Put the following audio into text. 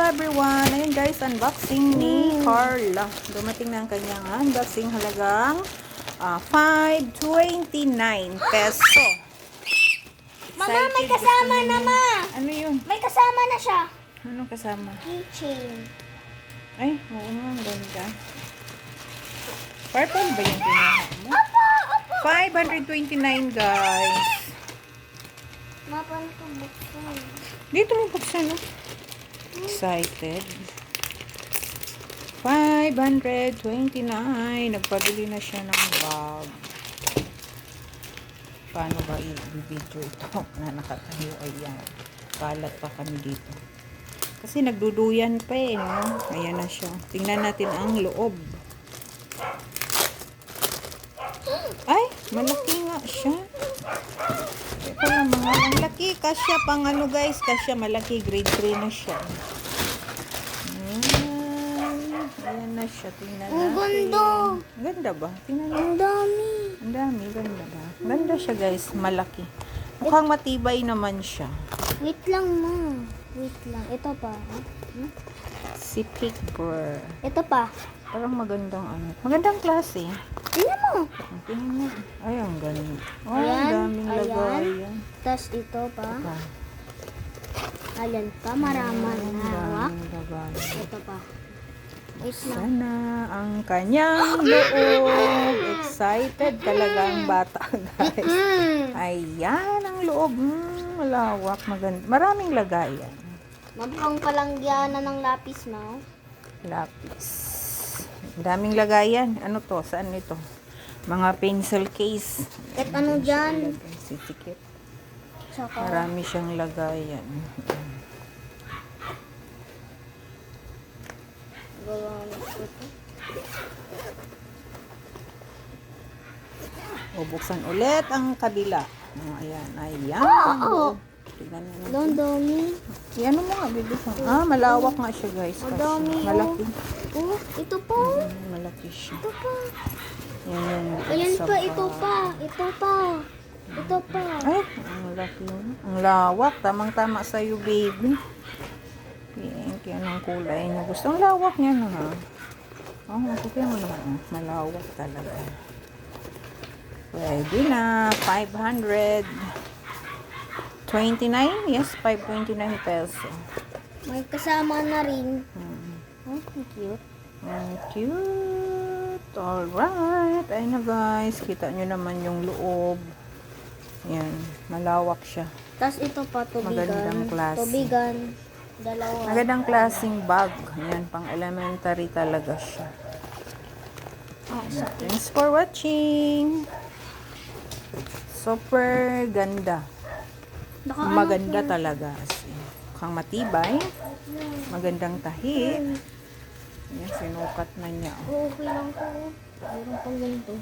everyone! Ayun guys, unboxing ni Carla. Dumating na ang kanyang unboxing, halagang 5.29 peso. Mama, may kasama na, ma! Ano yun? May kasama na siya. Anong kasama? Keychain. Ay, oo nga, ang ganda. Purple ba yung pinuha mo? Opo, opo. 529 guys. Ma, paano ito buksan? Dito mo buksan, no? Excited. 529. Nagpabili na siya ng bag. Paano ba i-video ito na nakatayo? Ayan. Kalat pa kami dito. Kasi nagduduyan pa eh, no? Ayan na siya. Tingnan natin ang loob. Ay, malaki nga siya. Ito lang mga ang laki. Kasya pang ano guys. Kasya malaki. Grade 3 na siya. Ayan na siya. Tingnan natin. Ang ganda. Ganda ba? Tingnan natin. Ang dami. Ang dami. Ganda ba? Ganda siya guys. Malaki. Mukhang matibay naman siya. Wait lang, ma. Wait lang. Ito pa. Si Pigper. Ito pa. Parang magandang ano. Magandang klase. Tingnan mo. Tingnan mo. Ay, ang ganda. Oh, Ayan, ang daming ayan. lagayan. Tapos ito pa. Ito. Ayan pa. Maraman. Ang Hawak. daming lagayan. Ito pa. Wait lang. Sana ang kanyang loob. Excited talaga ang bata, guys. Ayan ang loob. Malawak, maganda. Maraming lagayan. Mabukang palanggiana ng lapis, ma. Lapis. Daming lagayan. Ano to? Saan ito? Mga pencil case. At ano dyan? Sisikip. Saka. Marami siyang lagayan. O, buksan ulit ang kabila. Ayan, ayan. Oo. Tignan mo na. Ang dami. Yan mo nga, bibigyan. Malawak nga siya, guys. Ang Kasi dami, oh. malaki. Oh, ito pa. Malaki siya. Ito pa. Yan yung Ayan sa pa, ito pa. Ito pa. Ito pa. Ay, ang laki. Ang lawak. Tamang-tama sa'yo, baby. Pink. Yan ang kulay niya. Gusto ang lawak niya na, ha? Oh, makikita mo naman. Malawak talaga. Pwede na. 529. Yes, 529 peso. May kasama na rin. Oh, cute. Ang cute. Alright. Ayun na guys. Kita nyo naman yung loob. Yan. Malawak siya. Tapos ito pa, tubigan. Magandang klase. Tubigan. Dalawa. Magandang klaseng bag. Yan. Pang elementary talaga siya. Thanks for watching. Super ganda. Maganda talaga. Mukhang matibay. Magandang tahi. Yan, sinukat na niya. Okay lang po. Meron pang ganito.